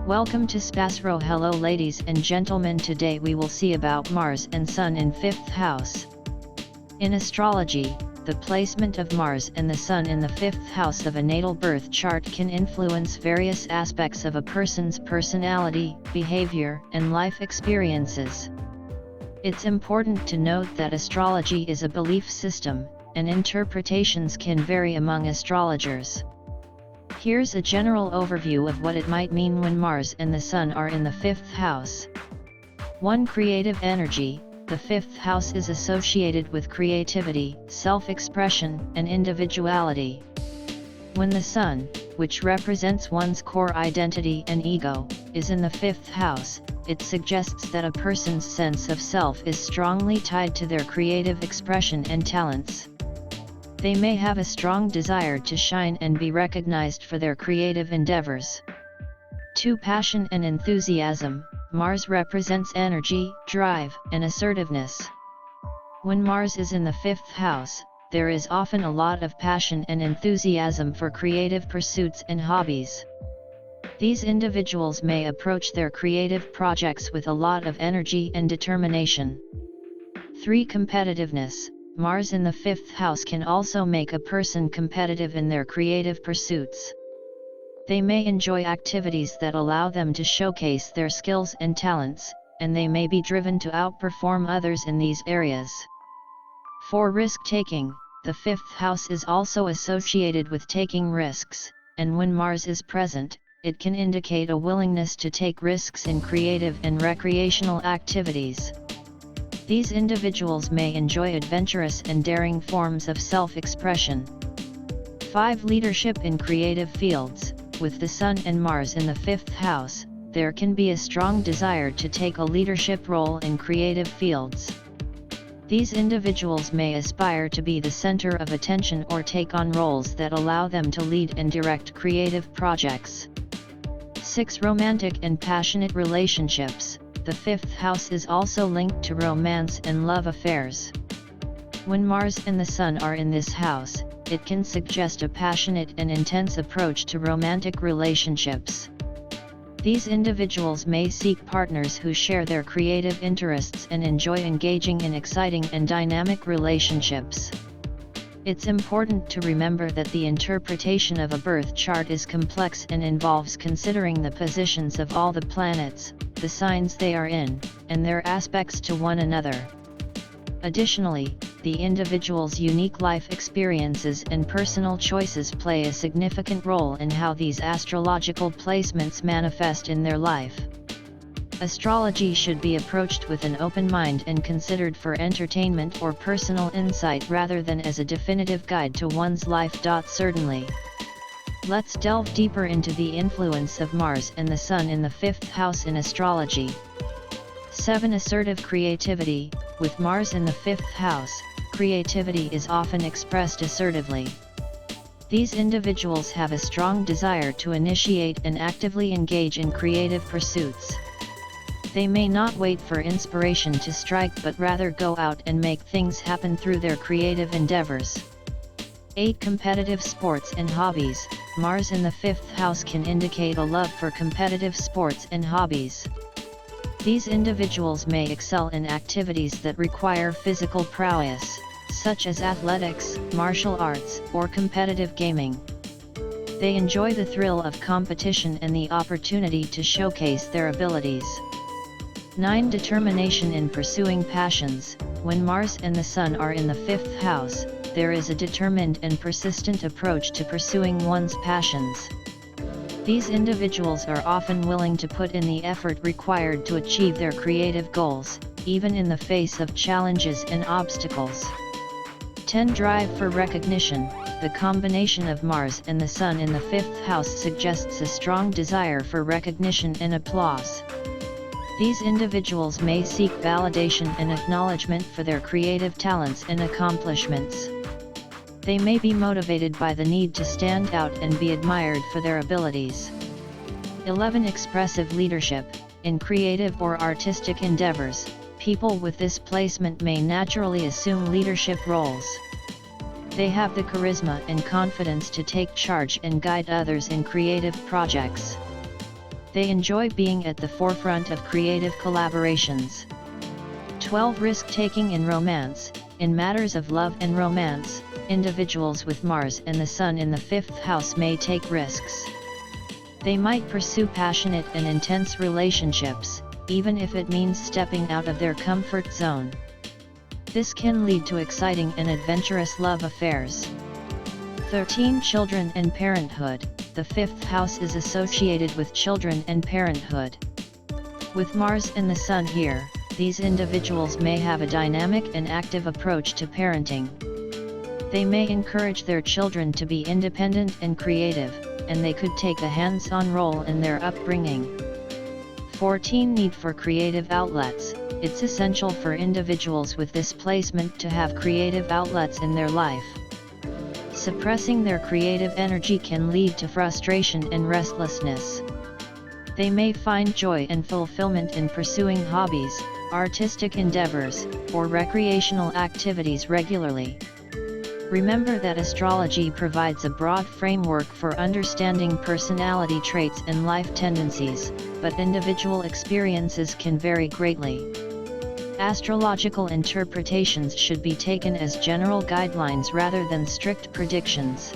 Welcome to SPASRO. Hello ladies and gentlemen, today we will see about Mars and Sun in 5th house. In astrology, the placement of Mars and the Sun in the 5th house of a natal birth chart can influence various aspects of a person's personality, behavior, and life experiences. It's important to note that astrology is a belief system, and interpretations can vary among astrologers. Here's a general overview of what it might mean when Mars and the Sun are in the 5th house. 1. Creative energy. The 5th house is associated with creativity, self-expression, and individuality. When the Sun, which represents one's core identity and ego, is in the 5th house, it suggests that a person's sense of self is strongly tied to their creative expression and talents. They may have a strong desire to shine and be recognized for their creative endeavors. 2. Passion and enthusiasm. Mars represents energy, drive, and assertiveness. When Mars is in the 5th house, there is often a lot of passion and enthusiasm for creative pursuits and hobbies. These individuals may approach their creative projects with a lot of energy and determination. 3. Competitiveness. Mars in the 5th house can also make a person competitive in their creative pursuits. They may enjoy activities that allow them to showcase their skills and talents, and they may be driven to outperform others in these areas. 4. Risk-taking. The 5th house is also associated with taking risks, and when Mars is present, it can indicate a willingness to take risks in creative and recreational activities. These individuals may enjoy adventurous and daring forms of self-expression. 5. Leadership in creative fields. With the Sun and Mars in the 5th house, there can be a strong desire to take a leadership role in creative fields. These individuals may aspire to be the center of attention or take on roles that allow them to lead and direct creative projects. 6. Romantic and passionate relationships. The 5th house is also linked to romance and love affairs. When Mars and the Sun are in this house, it can suggest a passionate and intense approach to romantic relationships. These individuals may seek partners who share their creative interests and enjoy engaging in exciting and dynamic relationships. It's important to remember that the interpretation of a birth chart is complex and involves considering the positions of all the planets, the signs they are in, and their aspects to one another. Additionally, the individual's unique life experiences and personal choices play a significant role in how these astrological placements manifest in their life. Astrology should be approached with an open mind and considered for entertainment or personal insight rather than as a definitive guide to one's life. Certainly. Let's delve deeper into the influence of Mars and the Sun in the 5th house in astrology. 7. Assertive creativity. With Mars in the 5th house, creativity is often expressed assertively. These individuals have a strong desire to initiate and actively engage in creative pursuits. They may not wait for inspiration to strike but rather go out and make things happen through their creative endeavors. 8. Competitive sports and hobbies. Mars in the 5th house can indicate a love for competitive sports and hobbies. These individuals may excel in activities that require physical prowess, such as athletics, martial arts, or competitive gaming. They enjoy the thrill of competition and the opportunity to showcase their abilities. 9. Determination in pursuing passions. When Mars and the Sun are in the 5th house, there is a determined and persistent approach to pursuing one's passions. These individuals are often willing to put in the effort required to achieve their creative goals, even in the face of challenges and obstacles. 10. Drive for recognition. The combination of Mars and the Sun in the 5th house suggests a strong desire for recognition and applause. These individuals may seek validation and acknowledgement for their creative talents and accomplishments. They may be motivated by the need to stand out and be admired for their abilities. 11. Expressive leadership. In creative or artistic endeavors, people with this placement may naturally assume leadership roles. They have the charisma and confidence to take charge and guide others in creative projects. They enjoy being at the forefront of creative collaborations. 12. Risk-taking in romance. In matters of love and romance, individuals with Mars and the Sun in the 5th house may take risks. They might pursue passionate and intense relationships, even if it means stepping out of their comfort zone. This can lead to exciting and adventurous love affairs. 13. Children and parenthood. The 5th house is associated with children and parenthood. With Mars and the Sun here, these individuals may have a dynamic and active approach to parenting. They may encourage their children to be independent and creative, and they could take a hands-on role in their upbringing. 14. Need for creative outlets. It's essential for individuals with this placement to have creative outlets in their life. Suppressing their creative energy can lead to frustration and restlessness. They may find joy and fulfillment in pursuing hobbies, artistic endeavors, or recreational activities regularly. Remember that astrology provides a broad framework for understanding personality traits and life tendencies, but individual experiences can vary greatly. Astrological interpretations should be taken as general guidelines rather than strict predictions.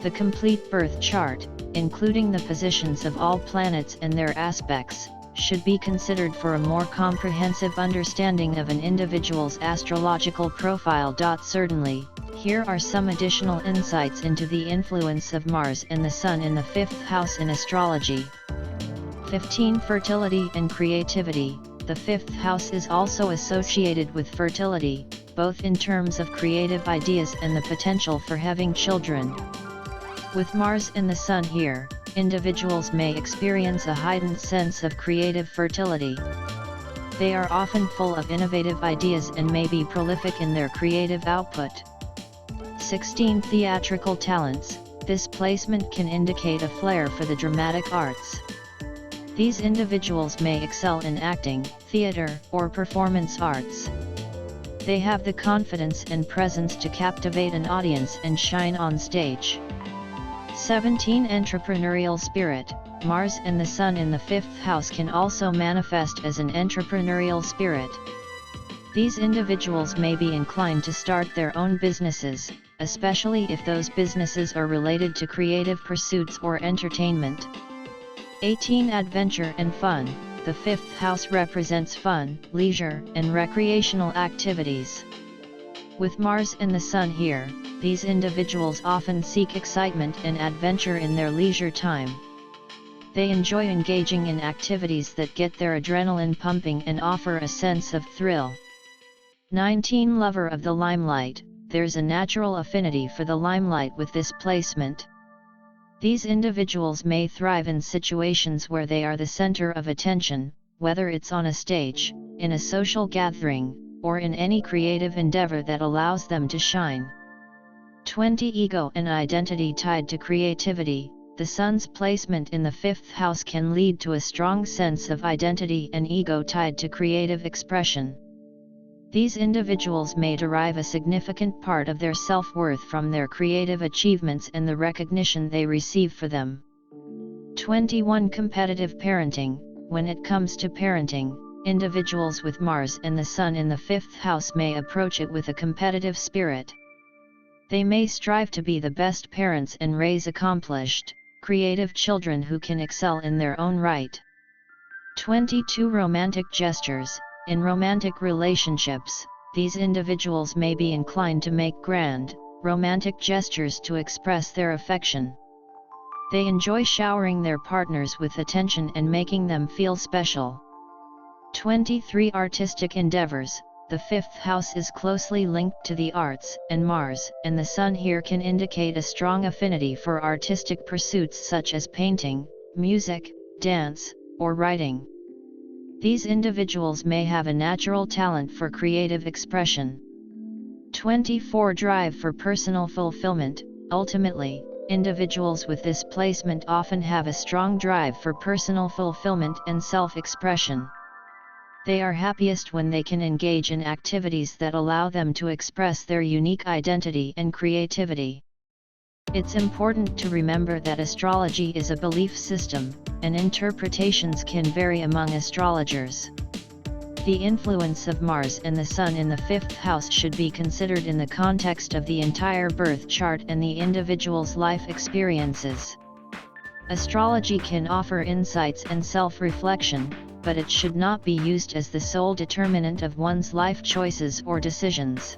The complete birth chart, including the positions of all planets and their aspects, should be considered for a more comprehensive understanding of an individual's astrological profile. Certainly, here are some additional insights into the influence of Mars and the Sun in the 5th house in astrology. 15. Fertility and creativity. The 5th house is also associated with fertility, both in terms of creative ideas and the potential for having children. With Mars and the Sun here, individuals may experience a heightened sense of creative fertility. They are often full of innovative ideas and may be prolific in their creative output. 16. Theatrical talents. This placement can indicate a flair for the dramatic arts. These individuals may excel in acting, theater, or performance arts. They have the confidence and presence to captivate an audience and shine on stage. 17. Entrepreneurial spirit. Mars and the Sun in the 5th house can also manifest as an entrepreneurial spirit. These individuals may be inclined to start their own businesses, especially if those businesses are related to creative pursuits or entertainment. 18. Adventure and fun. The 5th house represents fun, leisure, and recreational activities. With Mars and the Sun here, these individuals often seek excitement and adventure in their leisure time. They enjoy engaging in activities that get their adrenaline pumping and offer a sense of thrill. 19. Lover of the limelight. There's a natural affinity for the limelight with this placement. These individuals may thrive in situations where they are the center of attention, whether it's on a stage, in a social gathering, or in any creative endeavor that allows them to shine. 20. Ego and identity tied to creativity. The Sun's placement in the 5th house can lead to a strong sense of identity and ego tied to creative expression. These individuals may derive a significant part of their self-worth from their creative achievements and the recognition they receive for them. 21. Competitive parenting. When it comes to parenting, individuals with Mars and the Sun in the 5th house may approach it with a competitive spirit. They may strive to be the best parents and raise accomplished, creative children who can excel in their own right. 22. Romantic gestures. In romantic relationships, these individuals may be inclined to make grand, romantic gestures to express their affection. They enjoy showering their partners with attention and making them feel special. 23. Artistic endeavors. The 5th house is closely linked to the arts, and Mars and the Sun here can indicate a strong affinity for artistic pursuits such as painting, music, dance, or writing. These individuals may have a natural talent for creative expression. 24. Drive for personal fulfillment. Ultimately, individuals with this placement often have a strong drive for personal fulfillment and self-expression. They are happiest when they can engage in activities that allow them to express their unique identity and creativity. It's important to remember that astrology is a belief system, and interpretations can vary among astrologers. The influence of Mars and the Sun in the 5th house should be considered in the context of the entire birth chart and the individual's life experiences. Astrology can offer insights and self-reflection, but it should not be used as the sole determinant of one's life choices or decisions.